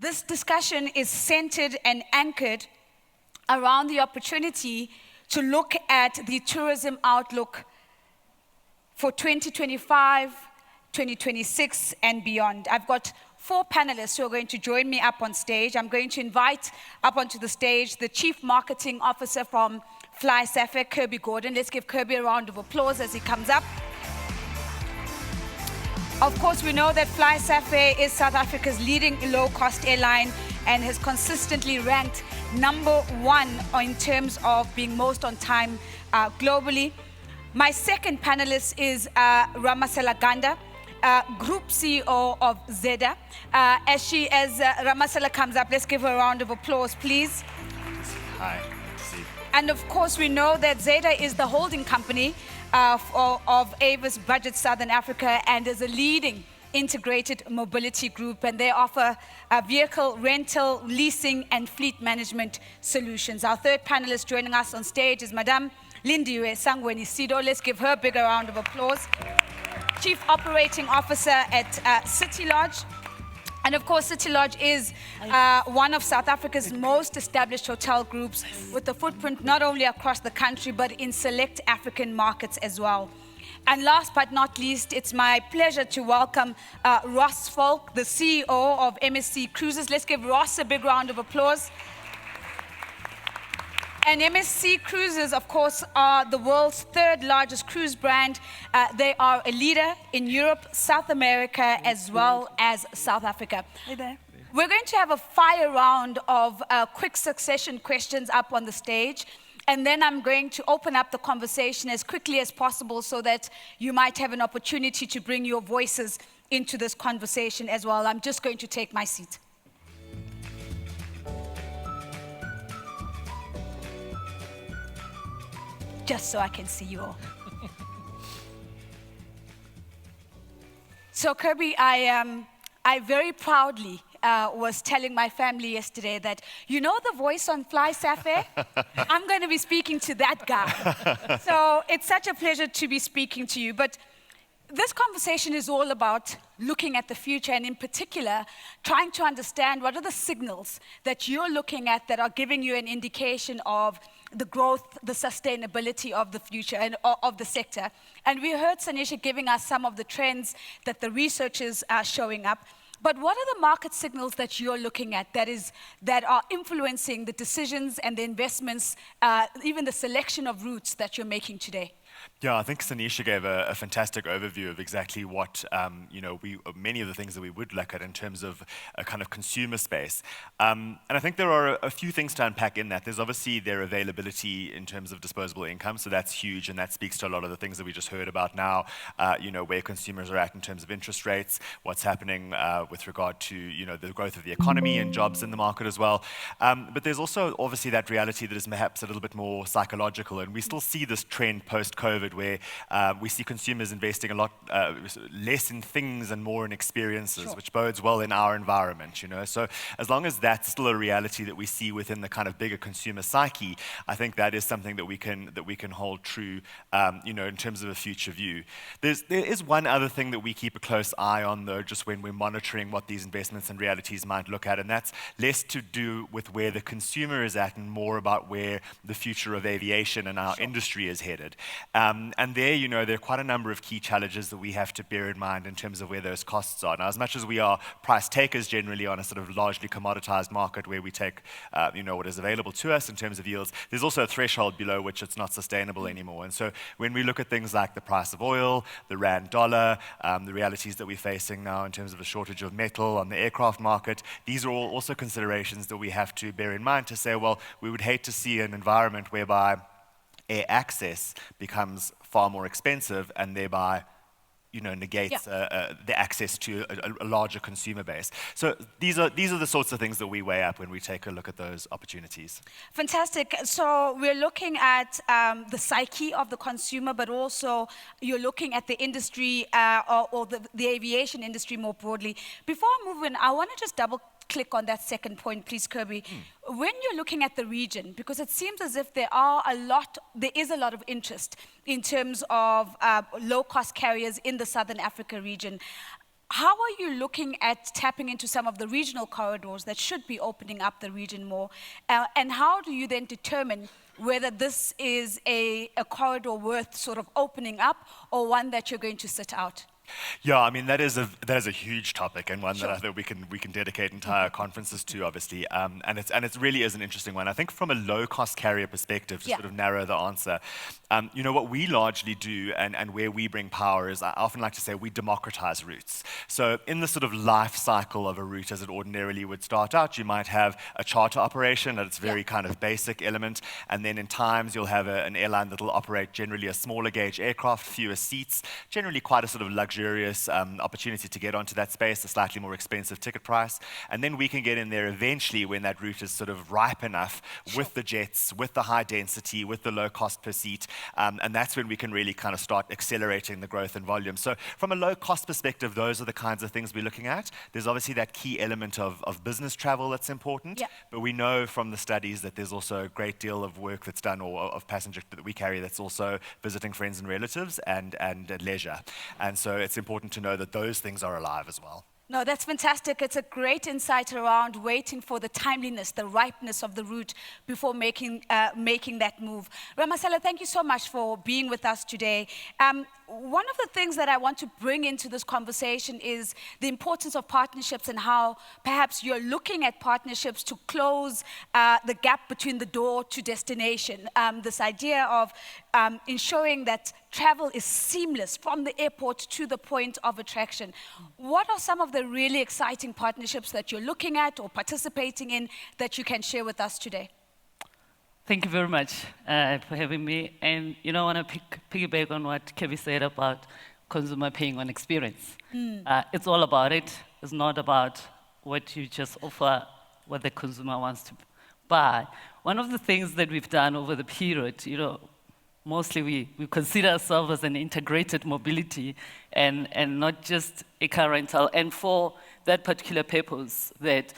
This discussion is centered and anchored around the opportunity to look at the tourism outlook for 2025, 2026, and beyond. I've got 4 panelists who are going to join me up on stage. I'm going to invite up onto the stage the Chief Marketing Officer from FlySafair, Kirby Gordon. Let's give Kirby a round of applause as he comes up. Of course, we know that FlySafair is South Africa's leading low-cost airline and has consistently ranked #1 in terms of being most on time globally. My second panelist is Ramasela Ganda, Group CEO of ZEDA. As Ramasela comes up, let's give her a round of applause, please. Hi, good to see you. And of course, we know that ZEDA is the holding company of Avis Budget Southern Africa and is a leading integrated mobility group, and they offer vehicle rental, leasing, and fleet management solutions. Our third panelist joining us on stage is Madame Lindiwe Sangweni-Siddo. Let's give her a bigger round of applause. Chief Operating Officer at City Lodge. And of course, City Lodge is one of South Africa's most established hotel groups with a footprint not only across the country, but in select African markets as well. And last but not least, it's my pleasure to welcome Ross Volk, the CEO of MSC Cruises. Let's give Ross a big round of applause. And MSC Cruises, of course, are the world's 3rd largest cruise brand. They are a leader in Europe, South America, as well as South Africa. Hey there. We're going to have a fire round of quick succession questions up on the stage. And then I'm going to open up the conversation as quickly as possible so that you might have an opportunity to bring your voices into this conversation as well. I'm just going to take my seat. Just so I can see you all. So Kirby, I very proudly was telling my family yesterday that, you know the voice on FlySafair? I'm going to be speaking to that guy. So it's such a pleasure to be speaking to you. But this conversation is all about looking at the future, and in particular, trying to understand what are the signals that you're looking at that are giving you an indication of the growth, the sustainability of the future and of the sector. And we heard Sanisha giving us some of the trends that the researchers are showing up. But what are the market signals that you're looking at that are influencing the decisions and the investments, even the selection of routes that you're making today? Yeah, I think Sanisha gave a fantastic overview of exactly what, many of the things that we would look at in terms of a kind of consumer space. And I think there are a few things to unpack in that. There's obviously their availability in terms of disposable income, so that's huge, and that speaks to a lot of the things that we just heard about now, where consumers are at in terms of interest rates, what's happening with regard to, the growth of the economy and jobs in the market as well. But there's also obviously that reality that is perhaps a little bit more psychological, and we still see this trend post-COVID where we see consumers investing a lot less in things and more in experiences, Sure. which bodes well in our environment, So as long as that's still a reality that we see within the kind of bigger consumer psyche, I think that is something that we can hold true, in terms of a future view. There is one other thing that we keep a close eye on, though, just when we're monitoring what these investments and realities might look at, and that's less to do with where the consumer is at and more about where the future of aviation and our industry is headed. And there, there are quite a number of key challenges that we have to bear in mind in terms of where those costs are. Now, as much as we are price takers generally on a sort of largely commoditized market where we take, what is available to us in terms of yields, there's also a threshold below which it's not sustainable anymore. And so when we look at things like the price of oil, the rand dollar, the realities that we're facing now in terms of a shortage of metal on the aircraft market, these are all also considerations that we have to bear in mind to say, well, we would hate to see an environment whereby air access becomes far more expensive and thereby, negates the access to a larger consumer base. So these are the sorts of things that we weigh up when we take a look at those opportunities. Fantastic. So we're looking at the psyche of the consumer, but also you're looking at the industry or the aviation industry more broadly. Before I move in, I want to just double click on that second point, please, Kirby. When you're looking at the region, because it seems as if there is a lot of interest in terms of low-cost carriers in the Southern Africa region. how are you looking at tapping into some of the regional corridors that should be opening up the region more? And how do you then determine whether this is a corridor worth sort of opening up or one that you're going to sit out? Yeah, I mean that is a huge topic, and one that I think we can dedicate entire conferences to, obviously. And it really is an interesting one. I think from a low cost carrier perspective, to sort of narrow the answer, you know, what we largely do and where we bring power is, I often like to say, we democratize routes. So in the sort of life cycle of a route as it ordinarily would start out, you might have a charter operation at its very kind of basic element, and then in times you'll have an airline that will operate generally a smaller gauge aircraft, fewer seats, generally quite a sort of luxurious opportunity to get onto that space, a slightly more expensive ticket price. And then we can get in there eventually when that route is sort of ripe enough with the jets, with the high density, with the low cost per seat. And that's when we can really kind of start accelerating the growth and volume. So from a low cost perspective, those are the kinds of things we're looking at. There's obviously that key element of business travel that's important. But we know from the studies that there's also a great deal of work that's done, or of passenger that we carry, that's also visiting friends and relatives and leisure. And so it's important to know that those things are alive as well. No, that's fantastic. It's a great insight around waiting for the timeliness, the ripeness of the route before making that move. Ramasela, thank you so much for being with us today. One of the things that I want to bring into this conversation is the importance of partnerships and how perhaps you're looking at partnerships to close the gap between the door to destination. This idea of ensuring that travel is seamless from the airport to the point of attraction. What are some of the really exciting partnerships that you're looking at or participating in that you can share with us today? Thank you very much for having me. And you know, I want to piggyback on what Kirby said about consumer paying on experience. It's all about it. It's not about what you just offer, what the consumer wants to buy. One of the things that we've done over the period, you know, mostly we consider ourselves as an integrated mobility and not just a car rental. And for that particular purpose, that,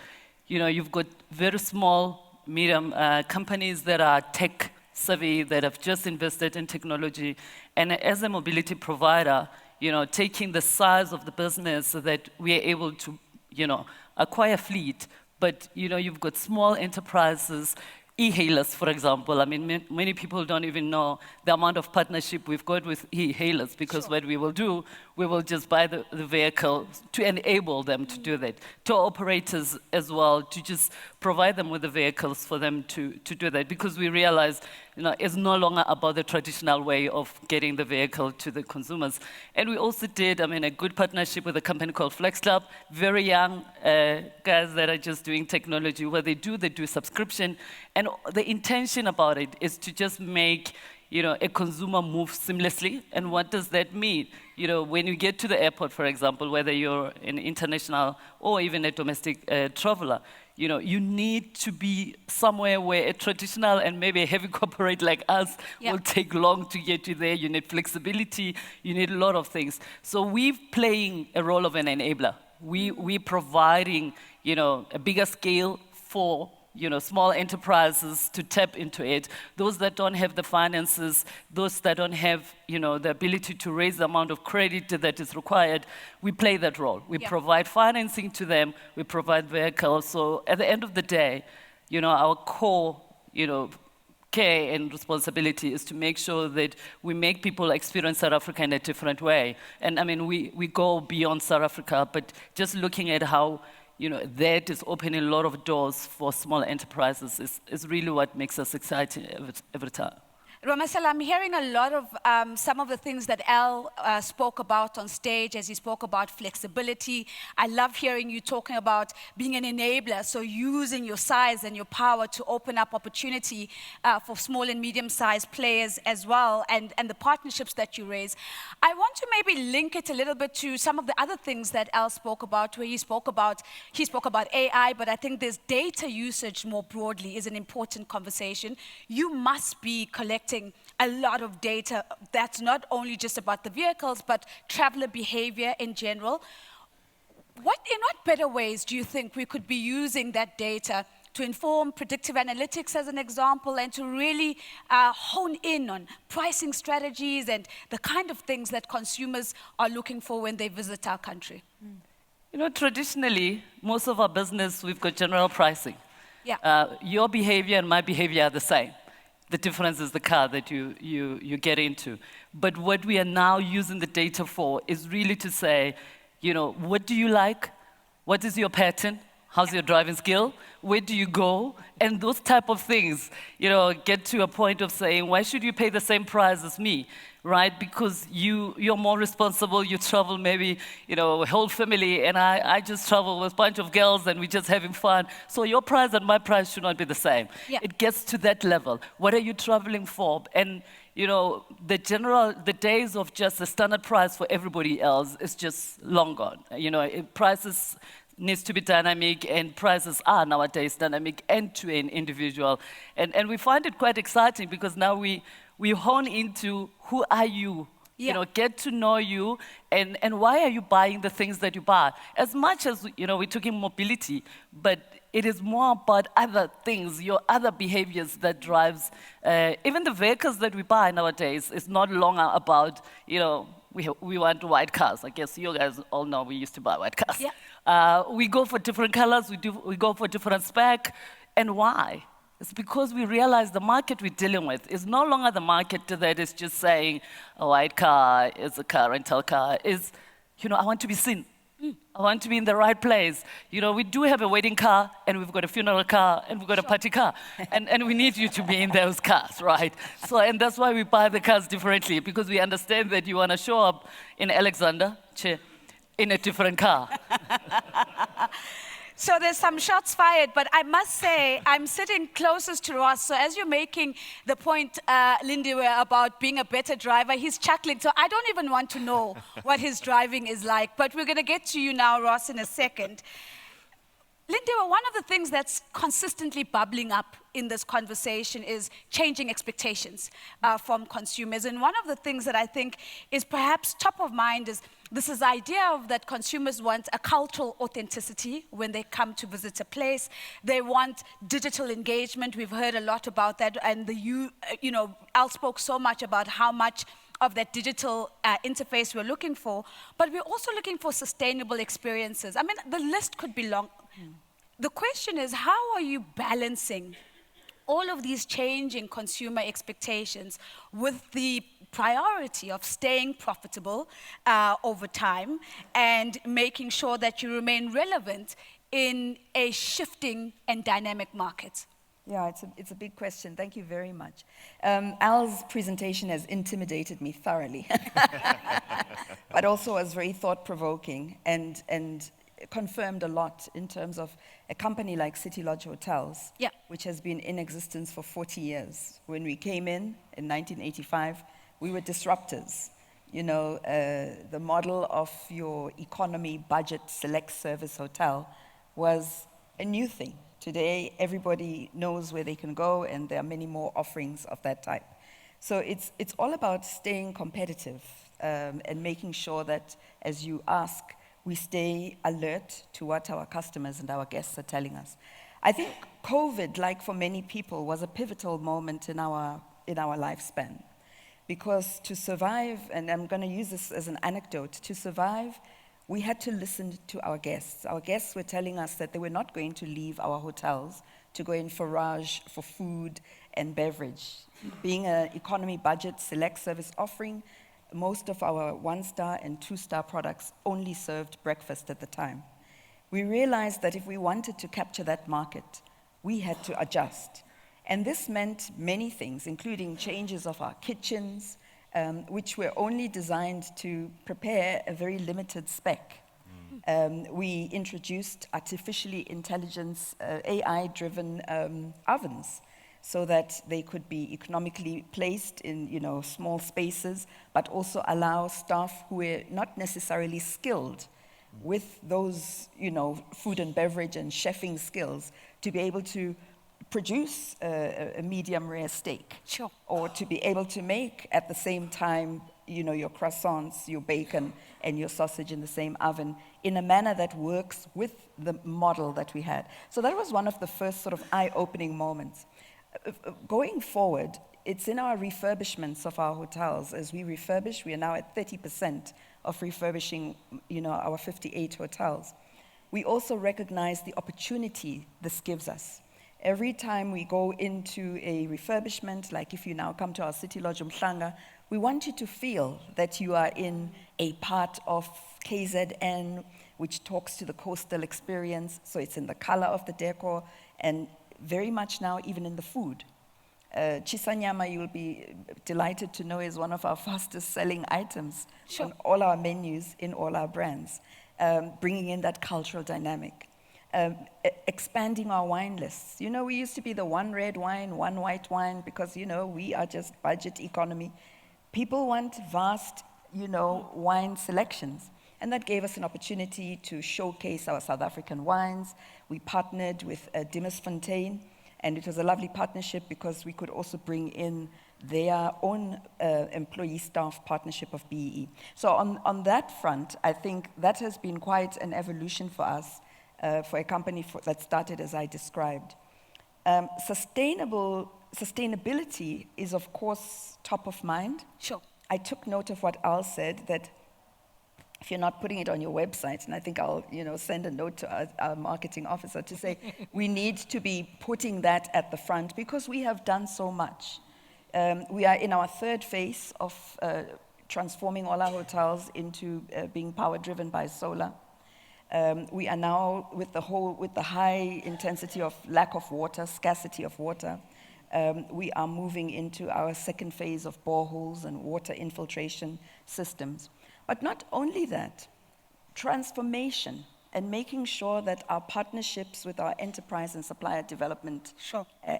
you know, you've got very small, medium companies that are tech savvy, that have just invested in technology. And as a mobility provider, you know, taking the size of the business so that we are able to, you know, acquire fleet. But, you know, you've got small enterprises, e-hailers, for example. I mean, many people don't even know the amount of partnership we've got with e-hailers, because what we will do, we will just buy the vehicle to enable them to do that. To operators as well, to just provide them with the vehicles for them to do that, because we realize, you know, it's no longer about the traditional way of getting the vehicle to the consumers. And we also did, I mean, a good partnership with a company called Flex Club, very young guys that are just doing technology. What they do subscription. And the intention about it is to just make, you know, a consumer move seamlessly. And what does that mean? You know, when you get to the airport, for example, whether you're an international or even a domestic traveler, you know, you need to be somewhere where a traditional and maybe a heavy corporate like us will take long to get you there. You need flexibility. You need a lot of things. So we're playing a role of an enabler. We're providing, you know, a bigger scale for, you know, small enterprises to tap into it. Those that don't have the finances, those that don't have, you know, the ability to raise the amount of credit that is required, we play that role. We provide financing to them, we provide vehicles. So at the end of the day, you know, our core, you know, care and responsibility is to make sure that we make people experience South Africa in a different way. And I mean, we go beyond South Africa, but just looking at how, you know, that is opening a lot of doors for small enterprises is really what makes us excited every time. Ramasela, I'm hearing a lot of some of the things that Al spoke about on stage as he spoke about flexibility. I love hearing you talking about being an enabler, so using your size and your power to open up opportunity for small and medium-sized players as well, and the partnerships that you raise. I want to maybe link it a little bit to some of the other things that Al spoke about, where he spoke about AI, but I think there's data usage more broadly is an important conversation. You must be collecting a lot of data that's not only just about the vehicles, but traveler behavior in general. In what better ways do you think we could be using that data to inform predictive analytics as an example, and to really hone in on pricing strategies and the kind of things that consumers are looking for when they visit our country? You know, traditionally, most of our business, we've got general pricing. Yeah. Your behavior and my behavior are the same. The difference is the car that you get into. But what we are now using the data for is really to say, you know, what do you like? What is your pattern? How's your driving skill? Where do you go? And those type of things, you know, get to a point of saying, why should you pay the same price as me, right? Because you're more responsible, you travel maybe, you know, a whole family, and I just travel with a bunch of girls and we're just having fun. So your price and my price should not be the same. Yeah. It gets to that level. What are you traveling for? And, you know, the days of just a standard price for everybody else is just long gone. You know, prices needs to be dynamic, and prices are nowadays dynamic and to an individual. And we find it quite exciting because now we hone into who are you, Yeah. you know, get to know you, and why are you buying the things that you buy? As much as, you know, we're talking mobility, but it is more about other things, your other behaviors that drives, even the vehicles that we buy nowadays is not longer about, you know, we want white cars. I guess you guys all know we used to buy white cars. Yeah. We go for different colors, we go for different spec, and why? It's because we realize the market we're dealing with is no longer the market that is just saying a white car is a car rental car. Is, you know, I want to be seen. I want to be in the right place. You know, we do have a wedding car, and we've got a funeral car, and we've got a party car. And we need you to be in those cars, right? So, and that's why we buy the cars differently, because we understand that you want to show up in Alexander, in a different car. So there's some shots fired, but I must say, I'm sitting closest to Ross. So as you're making the point, Lindiwe, about being a better driver, he's chuckling. So I don't even want to know what his driving is like. But we're going to get to you now, Ross, in a second. Lindiwe, one of the things that's consistently bubbling up in this conversation is changing expectations from consumers. And one of the things that I think is perhaps top of mind is this idea of that consumers want a cultural authenticity when they come to visit a place. They want digital engagement. We've heard a lot about that. And you know, Al spoke so much about how much of that digital interface we're looking for. But we're also looking for sustainable experiences. I mean, the list could be long. The question is, how are you balancing all of these changing consumer expectations with the priority of staying profitable over time and making sure that you remain relevant in a shifting and dynamic market? Yeah, it's a big question. Thank you very much. Al's presentation has intimidated me thoroughly, but also was very thought-provoking and confirmed a lot in terms of a company like City Lodge Hotels, yeah, which has been in existence for 40 years. When we came in 1985, we were disruptors. You know, the model of your economy budget select service hotel was a new thing. Today, everybody knows where they can go, and there are many more offerings of that type. So it's all about staying competitive and making sure that, as you ask, we stay alert to what our customers and our guests are telling us. I think COVID, like for many people, was a pivotal moment in our lifespan. Because to survive, and I'm going to use this as an anecdote, to survive, we had to listen to our guests. Our guests were telling us that they were not going to leave our hotels to go and forage for food and beverage. Being an economy budget select service offering, most of our one-star and two-star products only served breakfast at the time. We realized that if we wanted to capture that market, we had to adjust. And this meant many things, including changes of our kitchens, which were only designed to prepare a very limited spec. We introduced artificially intelligence, AI-driven ovens, so that they could be economically placed in, you know, small spaces, but also allow staff who were not necessarily skilled with those, you know, food and beverage and chefing skills to be able to produce a medium rare steak. Sure. Or to be able to make, at the same time, your croissants, your bacon, and your sausage in the same oven in a manner that works with the model that we had. So that was one of the first sort of eye-opening moments. Going forward, it's in our refurbishments of our hotels. As we refurbish, we are now at 30% of refurbishing, our 58 hotels. We also recognize the opportunity this gives us. Every time we go into a refurbishment, like if you now come to our City Lodge Umhlanga, we want you to feel that you are in a part of KZN, which talks to the coastal experience. So it's in the color of the decor, and very much now even in the food. Chisanyama, you will be delighted to know, is one of our fastest selling items on all our menus in all our brands, bringing in that cultural dynamic. Expanding our wine lists. We used to be the one red wine, one white wine, because, we are just budget economy. People want vast, wine selections. And that gave us an opportunity to showcase our South African wines. We partnered with Dimmersfontein, and it was a lovely partnership because we could also bring in their own employee staff partnership of BEE. So on that front, I think that has been quite an evolution for us, for a company that started as I described. Sustainability is, of course, top of mind. Sure. I took note of what Al said, that if you're not putting it on your website, and I think I'll send a note to our marketing officer to say we need to be putting that at the front because we have done so much. We are in our third phase of transforming all our hotels into being power driven by solar. We are now with the high intensity of lack of water, scarcity of water. We are moving into our second phase of boreholes and water infiltration systems. But not only that, transformation and making sure that our partnerships with our enterprise and supplier development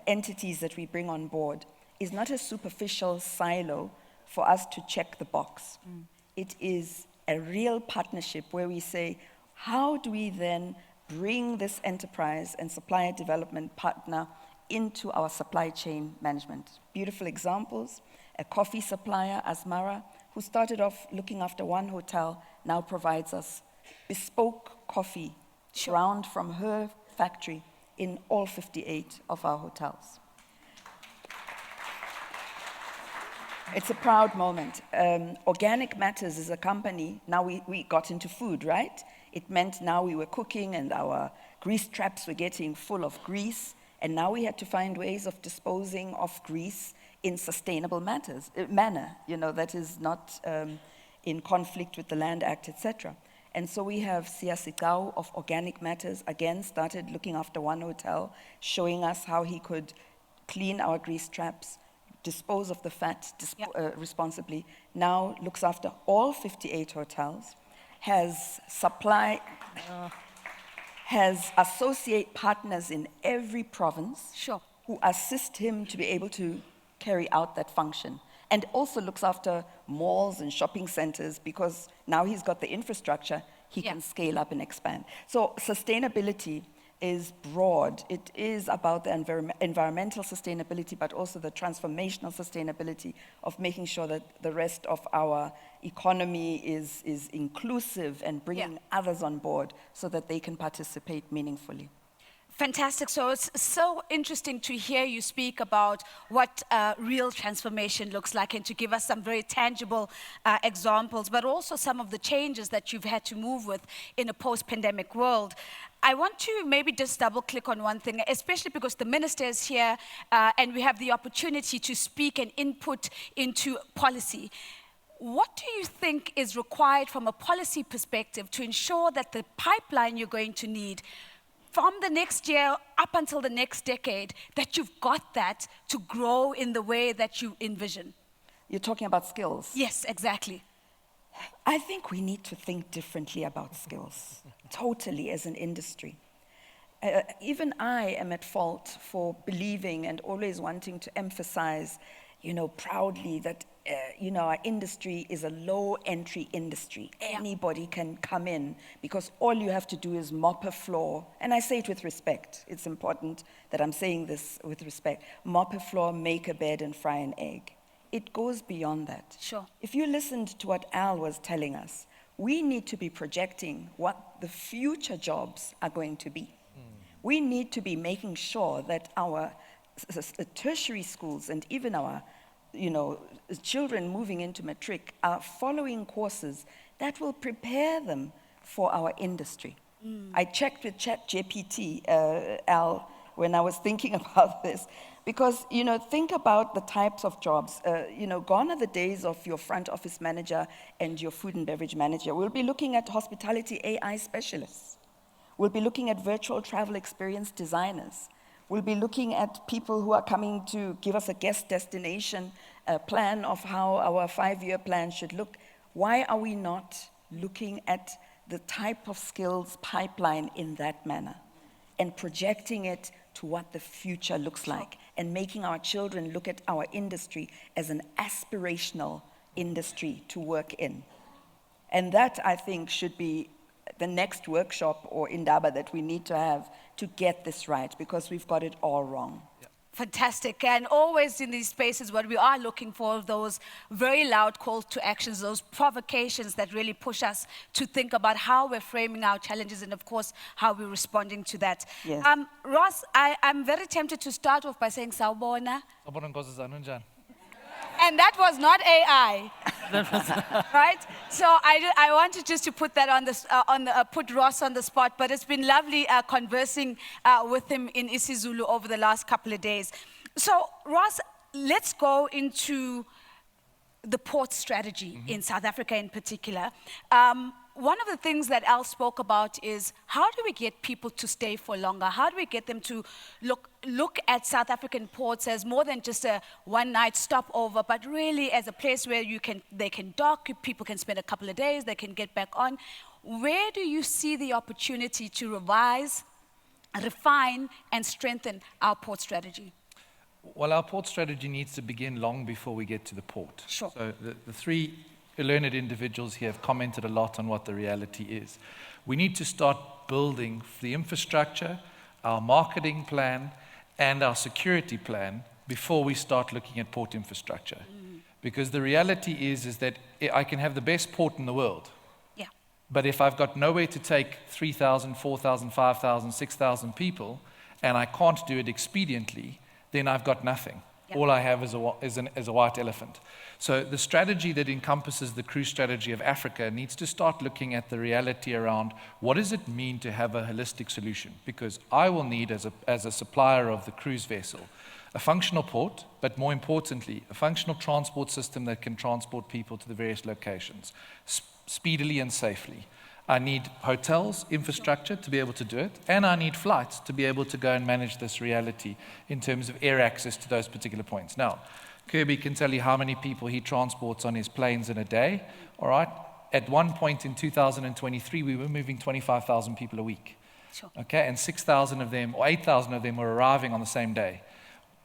entities that we bring on board is not a superficial silo for us to check the box. It is a real partnership where we say, how do we then bring this enterprise and supplier development partner into our supply chain management? Beautiful examples. A coffee supplier, Asmara, who started off looking after one hotel, now provides us bespoke coffee ground from her factory in all 58 of our hotels. It's a proud moment. Organic Matters is a company, now we got into food, right? It meant now we were cooking and our grease traps were getting full of grease, and now we had to find ways of disposing of grease in sustainable manner, that is not in conflict with the Land Act, etc. And so we have Siasikau of Organic Matters, again, started looking after one hotel, showing us how he could clean our grease traps, dispose of the fat responsibly, now looks after all 58 hotels, has associate partners in every province who assist him to be able to carry out that function, and also looks after malls and shopping centers because now he's got the infrastructure, he can scale up and expand. So sustainability is broad. It is about the environmental sustainability, but also the transformational sustainability of making sure that the rest of our economy is inclusive and bringing others on board so that they can participate meaningfully. Fantastic. So it's so interesting to hear you speak about what real transformation looks like and to give us some very tangible examples, but also some of the changes that you've had to move with in a post-pandemic world. I want to maybe just double click on one thing, especially because the minister is here and we have the opportunity to speak and input into policy. What do you think is required from a policy perspective to ensure that the pipeline you're going to need from the next year up until the next decade, that you've got that to grow in the way that you envision? You're talking about skills? Yes, exactly. I think we need to think differently about skills, totally, as an industry. Even I am at fault for believing and always wanting to emphasize, proudly that, our industry is a low-entry industry. Anybody can come in because all you have to do is mop a floor. And I say it with respect. It's important that I'm saying this with respect. Mop a floor, make a bed, and fry an egg. it goes beyond that. Sure. If you listened to what Al was telling us, we need to be projecting what the future jobs are going to be. We need to be making sure that our tertiary schools and even our children moving into matric are following courses that will prepare them for our industry. I checked with ChatGPT, Al, when I was thinking about this, because, think about the types of jobs. Gone are the days of your front office manager and your food and beverage manager. We'll be looking at hospitality AI specialists. We'll be looking at virtual travel experience designers. We'll be looking at people who are coming to give us a guest destination plan of how our 5-year plan should look. Why are we not looking at the type of skills pipeline in that manner and projecting it to what the future looks like and making our children look at our industry as an aspirational industry to work in? And that, I think, should be the next workshop or indaba that we need to have to get this right, because we've got it all wrong. Fantastic. And always in these spaces, what we are looking for, those very loud calls to actions, those provocations that really push us to think about how we're framing our challenges and, of course, how we're responding to that. Yes. Ross, I'm very tempted to start off by saying sawubona. And that was not AI, right? So I wanted just to put that put Ross on the spot, but it's been lovely conversing with him in isiZulu over the last couple of days. So Ross, let's go into the port strategy in South Africa in particular. One of the things that Al spoke about is how do we get people to stay for longer? How do we get them to look at South African ports as more than just a one-night stopover, but really as a place where they can dock, people can spend a couple of days, they can get back on. Where do you see the opportunity to revise, refine, and strengthen our port strategy? Well, our port strategy needs to begin long before we get to the port. Sure. So the three learned individuals here have commented a lot on what the reality is. We need to start building the infrastructure, our marketing plan, and our security plan before we start looking at port infrastructure. Because the reality is that I can have the best port in the world. Yeah. But if I've got nowhere to take 3,000, 4,000, 5,000, 6,000 people, and I can't do it expediently, then I've got nothing. Yep. All I have is a white elephant. So the strategy that encompasses the cruise strategy of Africa needs to start looking at the reality around what does it mean to have a holistic solution? Because I will need, as a supplier of the cruise vessel, a functional port, but more importantly, a functional transport system that can transport people to the various locations speedily and safely. I need hotels, infrastructure to be able to do it, and I need flights to be able to go and manage this reality in terms of air access to those particular points. Now, Kirby can tell you how many people he transports on his planes in a day, all right? At one point in 2023, we were moving 25,000 people a week. Sure. Okay, and 6,000 of them, or 8,000 of them were arriving on the same day.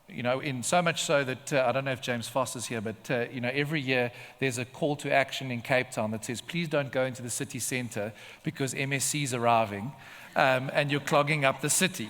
In so much so that, I don't know if James Foss is here, but, every year there's a call to action in Cape Town that says, please don't go into the city center because MSC's arriving and you're clogging up the city.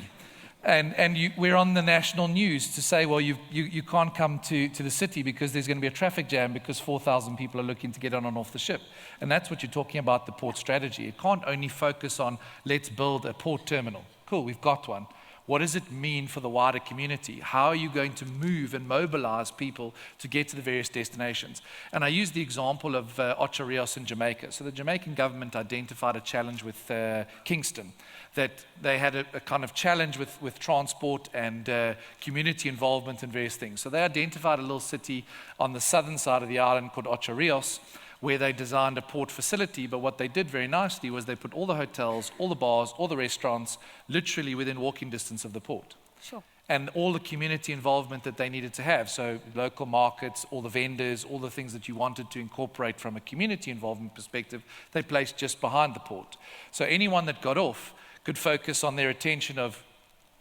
And we're on the national news to say, well, you can't come to the city because there's going to be a traffic jam because 4,000 people are looking to get on and off the ship. And that's what you're talking about, the port strategy. It can't only focus on, let's build a port terminal. Cool, we've got one. What does it mean for the wider community? How are you going to move and mobilize people to get to the various destinations? And I use the example of Ocho Rios in Jamaica. So the Jamaican government identified a challenge with Kingston, that they had a kind of challenge with transport and community involvement and various things. So they identified a little city on the southern side of the island called Ocho Rios, where they designed a port facility, but what they did very nicely was they put all the hotels, all the bars, all the restaurants, literally within walking distance of the port. Sure. And all the community involvement that they needed to have, so local markets, all the vendors, all the things that you wanted to incorporate from a community involvement perspective, they placed just behind the port. So anyone that got off could focus on their attention of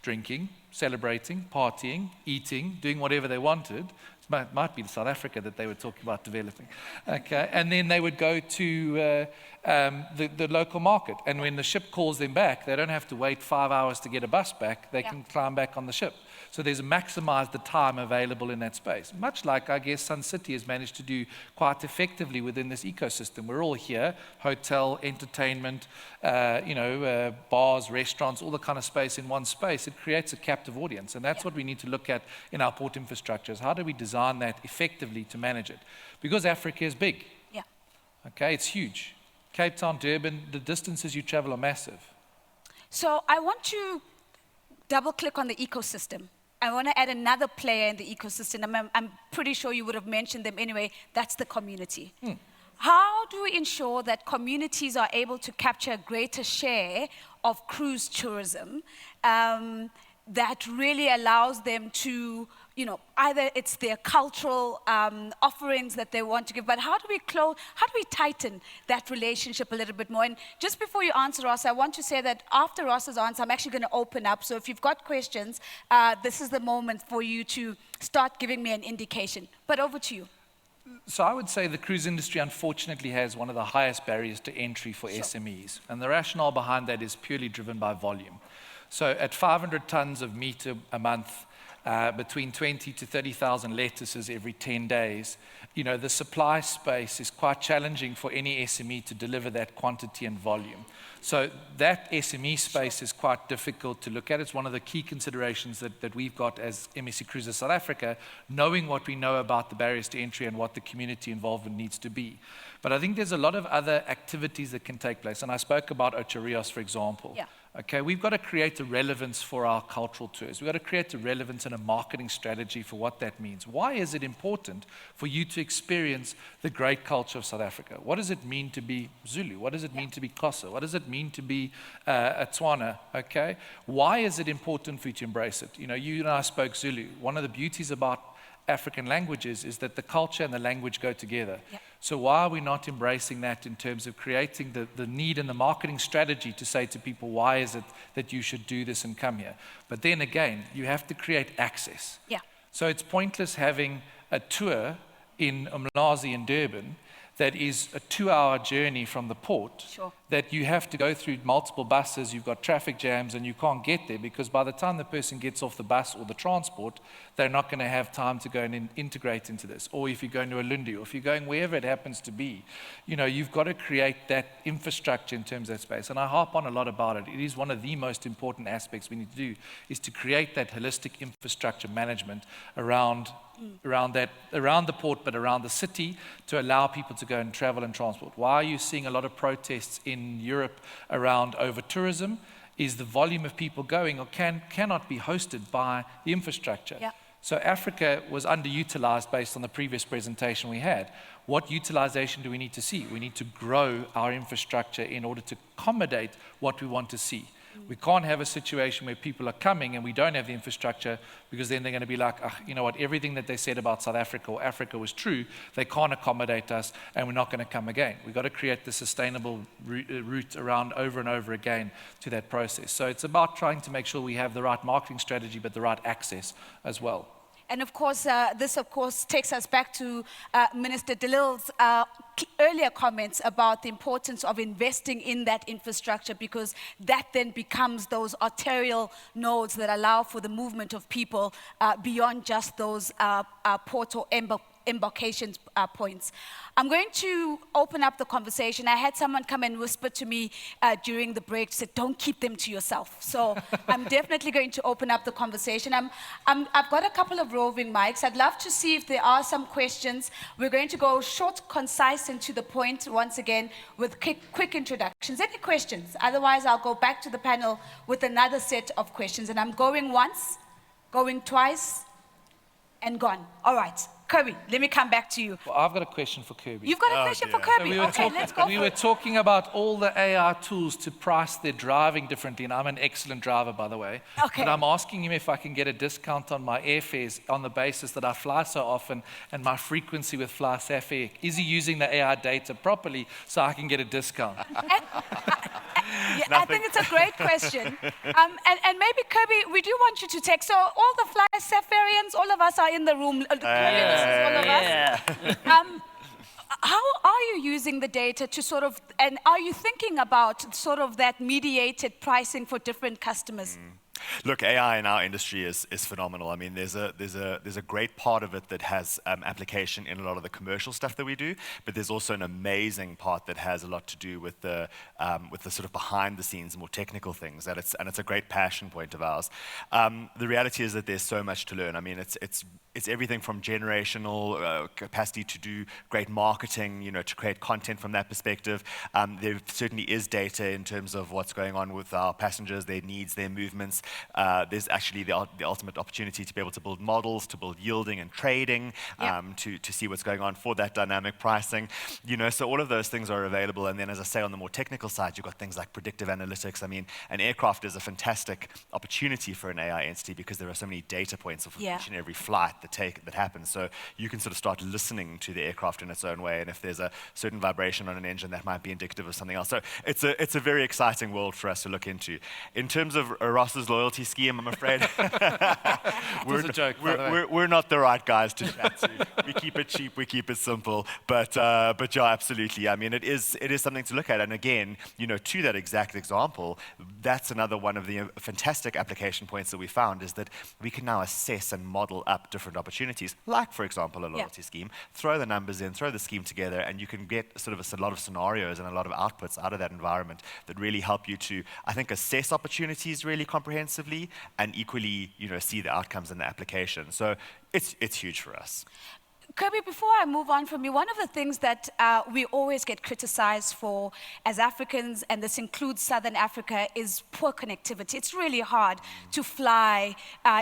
drinking, celebrating, partying, eating, doing whatever they wanted. It might be South Africa that they were talking about developing. Okay, and then they would go to the local market. And when the ship calls them back, they don't have to wait 5 hours to get a bus back. They can climb back on the ship. So there's maximized the time available in that space. Much like, I guess, Sun City has managed to do quite effectively within this ecosystem. We're all here, hotel, entertainment, bars, restaurants, all the kind of space in one space. It creates a captive audience. And that's what we need to look at in our port infrastructures. How do we design that effectively to manage it? Because Africa is big. Yeah. Okay, it's huge. Cape Town, Durban, the distances you travel are massive. So I want to double click on the ecosystem. I want to add another player in the ecosystem. I'm pretty sure you would have mentioned them anyway. That's the community. How do we ensure that communities are able to capture a greater share of cruise tourism that really allows them to, either it's their cultural offerings that they want to give, but how do we tighten that relationship a little bit more? And just before you answer, Ross, I want to say that after Ross's answer, I'm actually going to open up. So if you've got questions, this is the moment for you to start giving me an indication. But over to you. So I would say the cruise industry, unfortunately, has one of the highest barriers to entry for SMEs. And the rationale behind that is purely driven by volume. So at 500 tons of meat a month, between 20 to 30,000 lettuces every 10 days, the supply space is quite challenging for any SME to deliver that quantity and volume. So that SME space is quite difficult to look at. It's one of the key considerations that we've got as MSC Cruises South Africa, knowing what we know about the barriers to entry and what the community involvement needs to be. But I think there's a lot of other activities that can take place. And I spoke about Ocho Rios, for example. Yeah. Okay, we've got to create a relevance for our cultural tours. We've got to create a relevance and a marketing strategy for what that means. Why is it important for you to experience the great culture of South Africa? What does it mean to be Zulu? What does it mean to be Xhosa? What does it mean to be a Tswana? Okay, why is it important for you to embrace it? You and I spoke Zulu. One of the beauties about African languages is that the culture and the language go together. Yeah. So why are we not embracing that in terms of creating the need and the marketing strategy to say to people, why is it that you should do this and come here? But then again, you have to create access. Yeah. So it's pointless having a tour in Umlazi in Durban that is a 2-hour journey from the port, that you have to go through multiple buses, you've got traffic jams, and you can't get there because by the time the person gets off the bus or the transport, they're not going to have time to go and integrate into this. Or if you're going to a Lindiwe, or if you're going wherever it happens to be, you've got to create that infrastructure in terms of that space. And I harp on a lot about it. It is one of the most important aspects we need to do, is to create that holistic infrastructure management around the port, but around the city, to allow people to go and travel and transport. Why are you seeing a lot of protests in Europe around over-tourism? Is the volume of people going or cannot be hosted by the infrastructure. Yeah. So Africa was underutilized based on the previous presentation we had. What utilization do we need to see? We need to grow our infrastructure in order to accommodate what we want to see. We can't have a situation where people are coming and we don't have the infrastructure, because then they're going to be like, you know what, everything that they said about South Africa or Africa was true. They can't accommodate us and we're not going to come again. We've got to create the sustainable route around over and over again to that process. So it's about trying to make sure we have the right marketing strategy, but the right access as well. And of course, this of course takes us back to Minister de Lille's earlier comments about the importance of investing in that infrastructure, because that then becomes those arterial nodes that allow for the movement of people beyond just those port or embarkation points. I'm going to open up the conversation. I had someone come and whisper to me during the break, said, don't keep them to yourself. So I'm definitely going to open up the conversation. I've got a couple of roving mics. I'd love to see if there are some questions. We're going to go short, concise, and to the point once again with quick introductions. Any questions? Otherwise, I'll go back to the panel with another set of questions. And I'm going once, going twice, and gone. All right. Kirby, let me come back to you. Well, I've got a question for Kirby. You've got a question for dear. Kirby? Okay, let's go We for were it. talking about all the AI tools to price their driving differently, and I'm an excellent driver, by the way. Okay. But I'm asking him if I can get a discount on my airfares on the basis that I fly so often and my frequency with FlySafair. Is he using the AI data properly so I can get a discount? Yeah, I think it's a great question. And maybe, Kirby, we do want you to take, so all the FlySafarians, all of us are in the room. Kirby, this is all of us. How are you using the data to sort of, and are you thinking about sort of that mediated pricing for different customers? Look, AI in our industry is phenomenal. I mean, there's a great part of it that has application in a lot of the commercial stuff that we do, but there's also an amazing part that has a lot to do with the sort of behind the scenes, more technical things. And it's a great passion point of ours. The reality is that there's so much to learn. I mean, it's everything from generational capacity to do great marketing, you know, to create content from that perspective. There certainly is data in terms of what's going on with our passengers, their needs, their movements. There's actually the ultimate opportunity to be able to build models, to build yielding and trading, to see what's going on for that dynamic pricing. You know, so all of those things are available. And then, as I say, on the more technical side, you've got things like predictive analytics. I mean, an aircraft is a fantastic opportunity for an AI entity because there are so many data points of each and every flight that happens. So you can sort of start listening to the aircraft in its own way. And if there's a certain vibration on an engine, that might be indicative of something else. So it's a very exciting world for us to look into. In terms of Ross's loyalty scheme, I'm afraid we're not the right guys to chat to. We keep it cheap, we keep it simple, but yeah, absolutely. I mean, it is something to look at. And again, you know, to that exact example, that's another one of the fantastic application points that we found is that we can now assess and model up different opportunities, like for example a loyalty scheme. Throw the numbers in, throw the scheme together, and you can get sort of a lot of scenarios and a lot of outputs out of that environment that really help you to, I think, assess opportunities really comprehensively and equally, you know, see the outcomes in the application. So it's huge for us. Kirby, before I move on from you, one of the things that we always get criticized for as Africans, and this includes Southern Africa, is poor connectivity. It's really hard to fly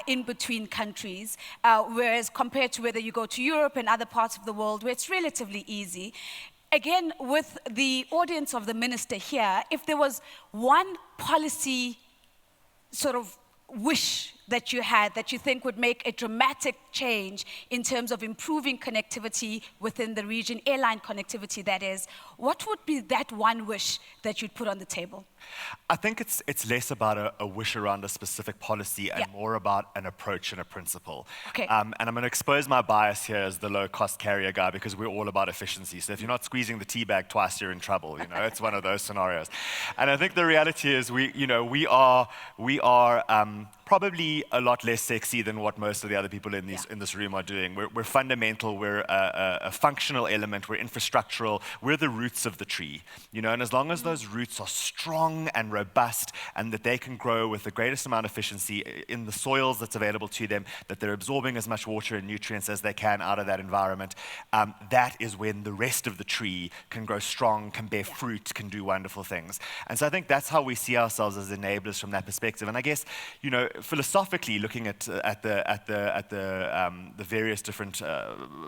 in between countries, whereas compared to whether you go to Europe and other parts of the world where it's relatively easy. Again, with the audience of the minister here, if there was one policy sort of wish that you had that you think would make a dramatic change in terms of improving connectivity within the region, airline connectivity that is, what would be that one wish that you'd put on the table? I think it's less about a wish around a specific policy and more about an approach and a principle. Okay. And I'm going to expose my bias here as the low-cost carrier guy because we're all about efficiency. So if you're not squeezing the tea bag twice, you're in trouble. You know, it's one of those scenarios. And I think the reality is we are probably a lot less sexy than what most of the other people in this room are doing. We're fundamental. We're a functional element. We're infrastructural. We're the roots of the tree. You know, and as long as those roots are strong and robust, and that they can grow with the greatest amount of efficiency in the soils that's available to them, that they're absorbing as much water and nutrients as they can out of that environment, that is when the rest of the tree can grow strong, can bear fruit, can do wonderful things. And so I think that's how we see ourselves as enablers from that perspective. And I guess, you know, philosophically looking at the various different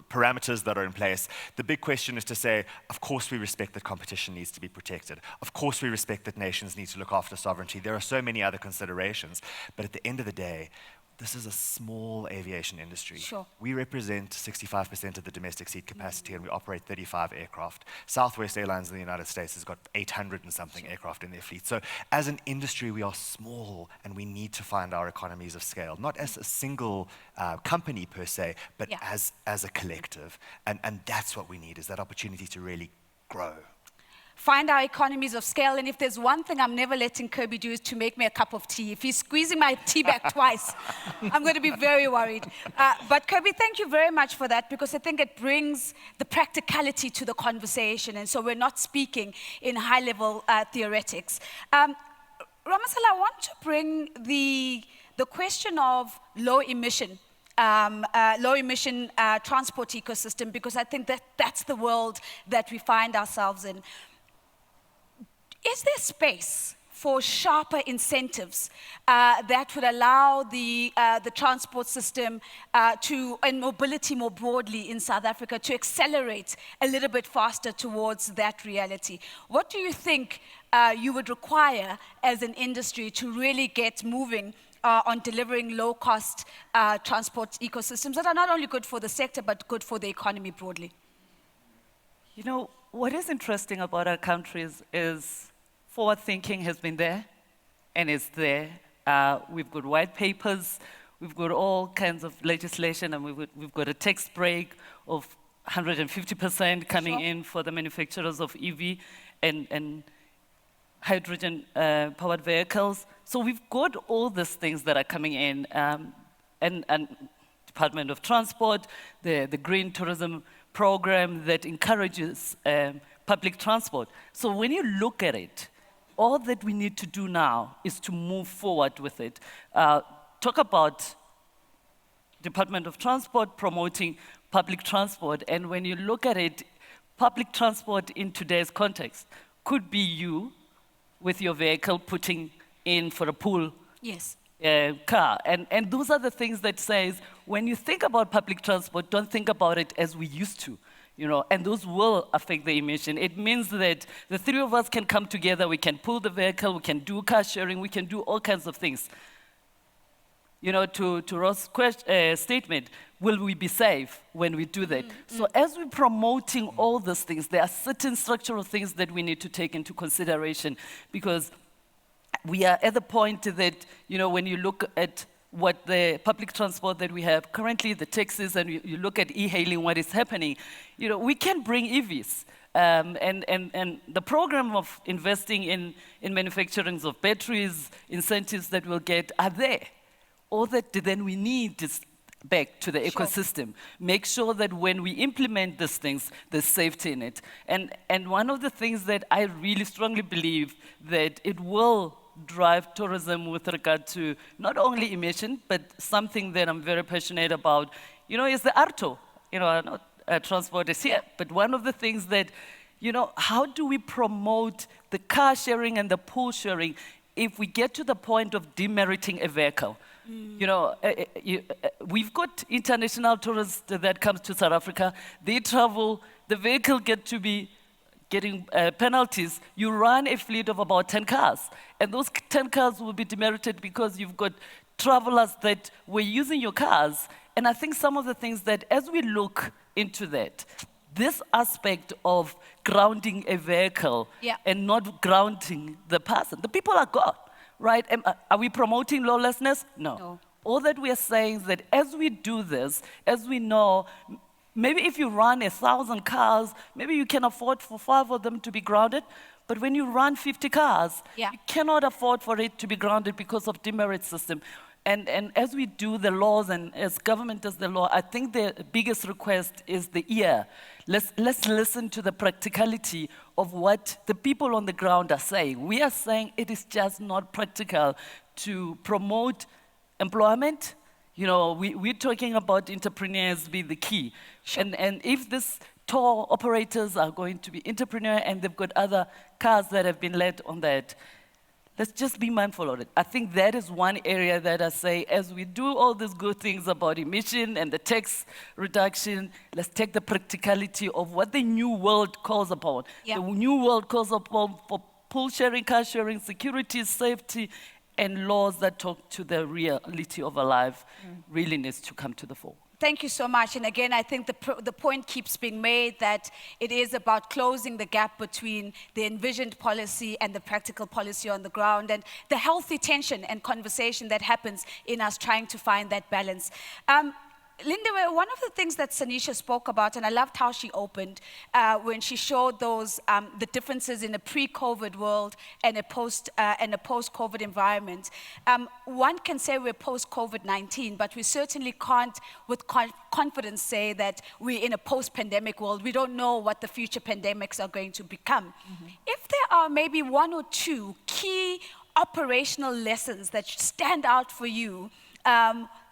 parameters that are in place, the big question is to say, of course we respect that competition needs to be protected. Of course we respect that nations need to look after sovereignty. There are so many other considerations. But at the end of the day, this is a small aviation industry. Sure. We represent 65% of the domestic seat capacity and we operate 35 aircraft. Southwest Airlines in the United States has got 800 and something aircraft in their fleet. So as an industry, we are small and we need to find our economies of scale, not as a single company per se, but as a collective. And that's what we need, is that opportunity to really grow. Find our economies of scale, and if there's one thing I'm never letting Kirby do is to make me a cup of tea. If he's squeezing my tea bag twice, I'm going to be very worried. But Kirby, thank you very much for that, because I think it brings the practicality to the conversation, and so we're not speaking in high-level theoretics. Ramasela, I want to bring the question of low emission transport ecosystem, because I think that's the world that we find ourselves in. Is there space for sharper incentives that would allow the transport system and mobility more broadly in South Africa to accelerate a little bit faster towards that reality. What do you think you would require as an industry to really get moving on delivering low-cost transport ecosystems that are not only good for the sector, but good for the economy broadly? You know, what is interesting about our countries is forward thinking has been there and is there. We've got white papers, we've got all kinds of legislation, and we've got a tax break of 150% coming in for the manufacturers of EV and hydrogen powered vehicles. So we've got all these things that are coming in, and Department of Transport, the Green Tourism Program that encourages public transport. So when you look at it, all that we need to do now is to move forward with it. Talk about Department of Transport promoting public transport, and when you look at it, public transport in today's context could be you with your vehicle putting in for a pool car. And those are the things that says, when you think about public transport, don't think about it as we used to. You know, and those will affect the emission. It means that the three of us can come together, we can pull the vehicle, we can do car sharing, we can do all kinds of things. You know, to Ross' statement, will we be safe when we do that? So as we're promoting all these things, there are certain structural things that we need to take into consideration, because we are at the point that, you know, when you look at what the public transport that we have currently, the taxis, and you look at e-hailing, what is happening, you know, we can bring EVs. And the program of investing in manufacturing of batteries, incentives that we'll get are there. All that then we need is back to the ecosystem. Make sure that when we implement these things, there's safety in it. And one of the things that I really strongly believe that it will drive tourism with regard to not only emission, but something that I'm very passionate about, you know, is the ARTO. You know, not transport is here, but one of the things that, you know, how do we promote the car sharing and the pool sharing if we get to the point of demeriting a vehicle? You know, we've got international tourists that come to South Africa, they travel, the vehicle get to be getting penalties. You run a fleet of about 10 cars, and those 10 cars will be demerited because you've got travelers that were using your cars. And I think some of the things that, as we look into that, this aspect of grounding a vehicle and not grounding the person, the people are gone. Right? Are we promoting lawlessness? No. All that we are saying is that as we do this, as we know, maybe if you run 1,000 cars, maybe you can afford for 5 of them to be grounded. But when you run 50 cars, you cannot afford for it to be grounded because of demerit system. And as we do the laws and as government does the law, I think the biggest request is the ear. Let's listen to the practicality of what the people on the ground are saying. We are saying it is just not practical to promote employment. You know, we're talking about entrepreneurs being the key. And if these tour operators are going to be entrepreneur and they've got other cars that have been led on that, let's just be mindful of it. I think that is one area that I say, as we do all these good things about emission and the tax reduction, let's take the practicality of what the new world calls upon. The new world calls upon for pool sharing, car sharing, security, safety, and laws that talk to the reality of our life really needs to come to the fore. Thank you so much. And again, I think the point keeps being made that it is about closing the gap between the envisioned policy and the practical policy on the ground, and the healthy tension and conversation that happens in us trying to find that balance. Lindiwe, one of the things that Sanisha spoke about, and I loved how she opened when she showed those the differences in a pre-COVID world and a post-COVID environment. One can say we're post-COVID-19, but we certainly can't, with confidence, say that we're in a post-pandemic world. We don't know what the future pandemics are going to become. If there are maybe 1 or 2 key operational lessons that stand out for you,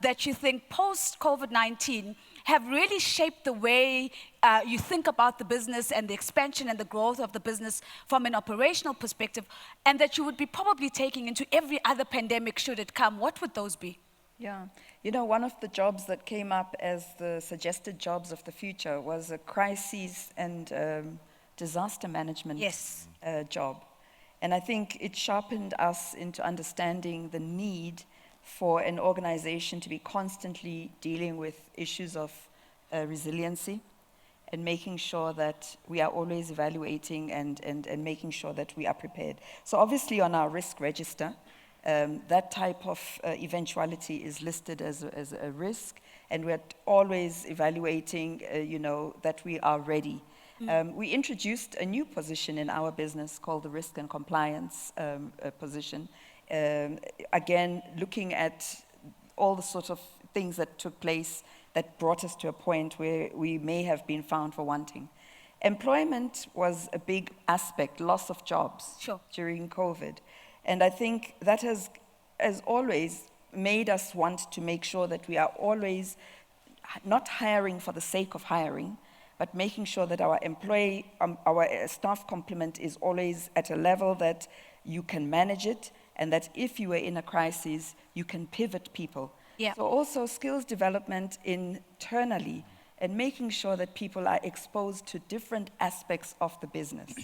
that you think post-COVID-19 have really shaped the way you think about the business and the expansion and the growth of the business from an operational perspective, and that you would be probably taking into every other pandemic should it come, what would those be? Yeah, you know, one of the jobs that came up as the suggested jobs of the future was a crisis and disaster management job. And I think it sharpened us into understanding the need for an organization to be constantly dealing with issues of resiliency and making sure that we are always evaluating and making sure that we are prepared. So obviously on our risk register, that type of eventuality is listed as a risk, and we're always evaluating, you know, that we are ready. We introduced a new position in our business called the risk and compliance position. Again, looking at all the sort of things that took place that brought us to a point where we may have been found for wanting. Employment was a big aspect, loss of jobs during COVID. And I think that has, as always, made us want to make sure that we are always not hiring for the sake of hiring, but making sure that our our staff complement is always at a level that you can manage it, and that if you are in a crisis, you can pivot people. Yeah. So also skills development internally, and making sure that people are exposed to different aspects of the business.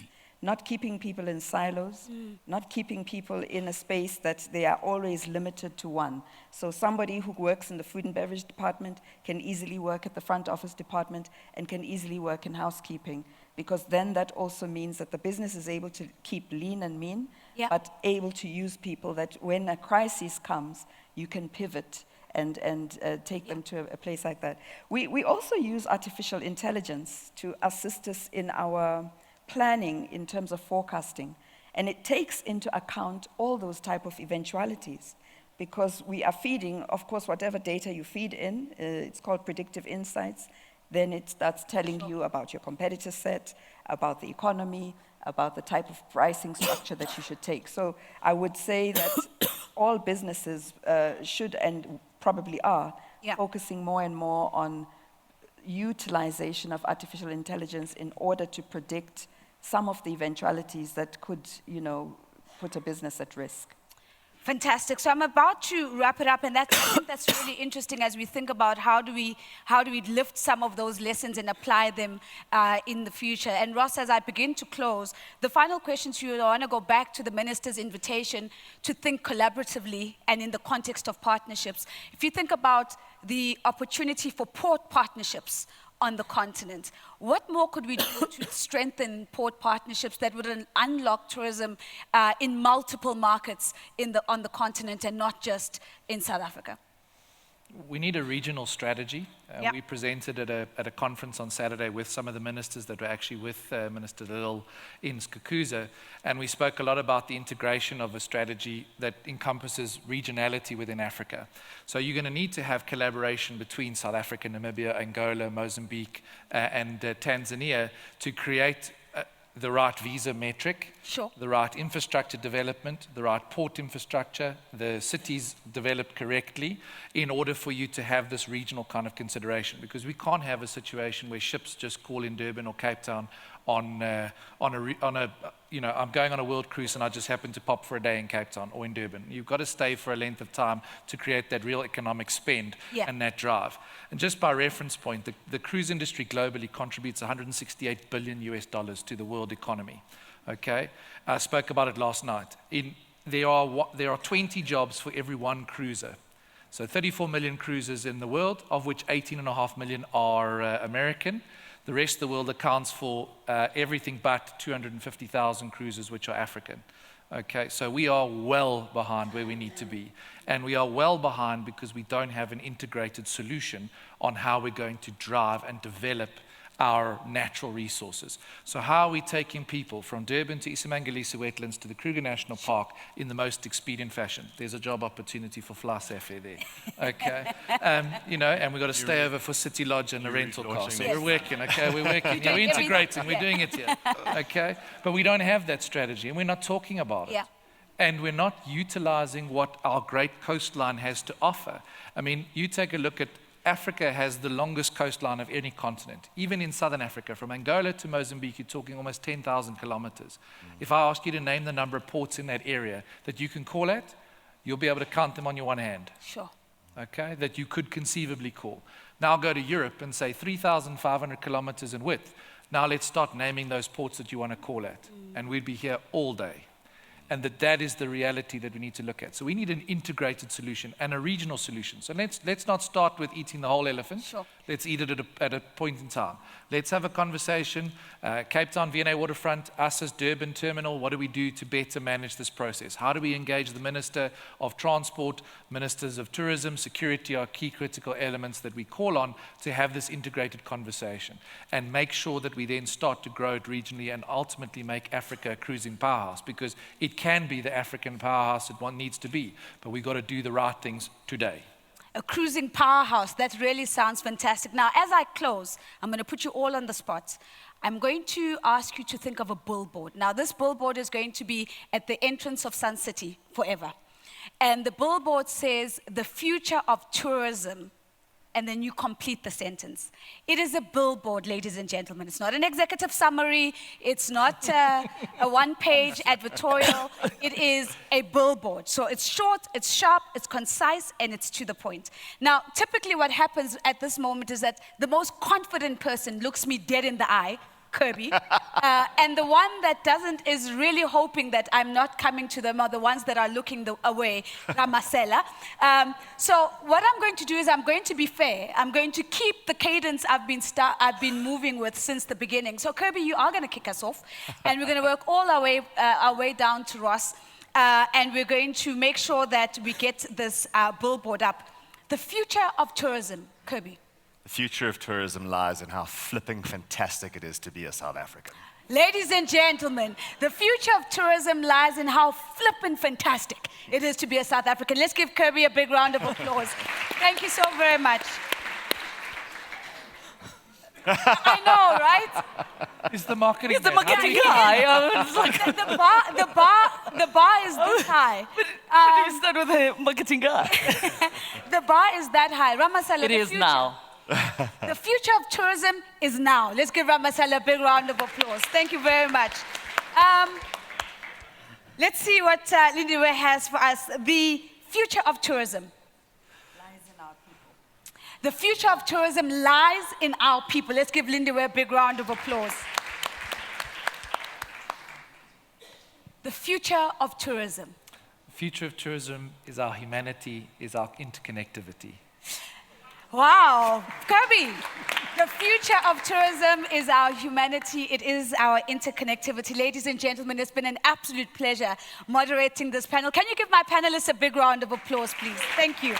Not keeping people in silos, not keeping people in a space that they are always limited to one. So somebody who works in the food and beverage department can easily work at the front office department and can easily work in housekeeping, because then that also means that the business is able to keep lean and mean, but able to use people that when a crisis comes, you can pivot and take them to a place like that. We also use artificial intelligence to assist us in our planning in terms of forecasting. And it takes into account all those type of eventualities, because we are feeding, of course, whatever data you feed in, it's called predictive insights, then it starts telling you about your competitor set, about the economy, about the type of pricing structure that you should take. So I would say that all businesses should and probably are focusing more and more on utilization of artificial intelligence in order to predict some of the eventualities that could, you know, put a business at risk. Fantastic. So I'm about to wrap it up, and I think that's really interesting as we think about how do we lift some of those lessons and apply them in the future. And Ross, as I begin to close, the final question to you, I want to go back to the minister's invitation to think collaboratively and in the context of partnerships. If you think about the opportunity for port partnerships on the continent, what more could we do to strengthen port partnerships that would unlock tourism in multiple markets on the continent and not just in South Africa? We need a regional strategy. We presented at a conference on Saturday with some of the ministers that were actually with Minister Little in Skukuza, and we spoke a lot about the integration of a strategy that encompasses regionality within Africa. So you're going to need to have collaboration between South Africa, Namibia, Angola, Mozambique, and Tanzania to create the right visa metric, the right infrastructure development, the right port infrastructure, the cities developed correctly in order for you to have this regional kind of consideration. Because we can't have a situation where ships just call in Durban or Cape Town on a you know, I'm going on a world cruise and I just happen to pop for a day in Cape Town or in Durban. You've got to stay for a length of time to create that real economic spend and that drive. And just by reference point, the cruise industry globally contributes $168 billion to the world economy. Okay, I spoke about it last night. There are 20 jobs for every one cruiser. So 34 million cruisers in the world, of which 18.5 million are American. The rest of the world accounts for everything but 250,000 cruisers, which are African. Okay, so we are well behind where we need to be. And we are well behind because we don't have an integrated solution on how we're going to drive and develop our natural resources. So how are we taking people from Durban to Isimangalisa wetlands to the Kruger National Park in the most expedient fashion? There's a job opportunity for FlySafair there. Okay, you know, and we've got to stay over for City Lodge and a rental car. So we're working, okay, we're working, we're integrating, we're doing it here, okay? But we don't have that strategy, and we're not talking about it. And we're not utilizing what our great coastline has to offer. I mean, you take a look at Africa has the longest coastline of any continent. Even in southern Africa, from Angola to Mozambique, you're talking almost 10,000 kilometers. If I ask you to name the number of ports in that area that you can call at, you'll be able to count them on your one hand. Sure. Okay, that you could conceivably call. Now go to Europe and say 3,500 kilometers in width. Now let's start naming those ports that you want to call at. And we'd be here all day. And that is the reality that we need to look at. So we need an integrated solution and a regional solution. So let's not start with eating the whole elephant. Sure. Let's eat it at a point in time. Let's have a conversation. Cape Town, V&A Waterfront, us as Durban Terminal, what do we do to better manage this process? How do we engage the Minister of Transport, Ministers of Tourism, Security are key critical elements that we call on to have this integrated conversation and make sure that we then start to grow it regionally and ultimately make Africa a cruising powerhouse, because it can be the African powerhouse that one needs to be, but we've got to do the right things today. A cruising powerhouse. That really sounds fantastic. Now, as I close, I'm going to put you all on the spot. I'm going to ask you to think of a billboard. Now, this billboard is going to be at the entrance of Sun City forever. And the billboard says, "The future of tourism," and then you complete the sentence. It is a billboard, ladies and gentlemen. It's not an executive summary. It's not a one-page advertorial. It is a billboard. So it's short, it's sharp, it's concise, and it's to the point. Now, typically what happens at this moment is that the most confident person looks me dead in the eye, Kirby, and the one that doesn't is really hoping that I'm not coming to them, are the ones that are looking away, Ramasela. So what I'm going to do is I'm going to be fair. I'm going to keep the cadence I've been moving with since the beginning. So Kirby, you are going to kick us off, and we're going to work all our way down to Ross, and we're going to make sure that we get this billboard up. The future of tourism, Kirby. The future of tourism lies in how flipping fantastic it is to be a South African. Ladies and gentlemen, the future of tourism lies in how flippin' fantastic it is to be a South African. Let's give Kirby a big round of applause. Thank you so very much. I know, right? He's the marketing He's the man. marketing guy. It's like, The bar is this high. how do you start with a marketing guy? The bar is that high. Ramasela, It is now. The future of tourism is now. Let's give Ramasela a big round of applause. Thank you very much. Let's see what Lindiwe has for us. The future of tourism. The future of tourism lies in our people. Let's give Lindiwe a big round of applause. The future of tourism. The future of tourism is our humanity, is our interconnectivity. Wow, Kirby, the future of tourism is our humanity, it is our interconnectivity. Ladies and gentlemen, it's been an absolute pleasure moderating this panel. Can you give my panelists a big round of applause, please? Thank you.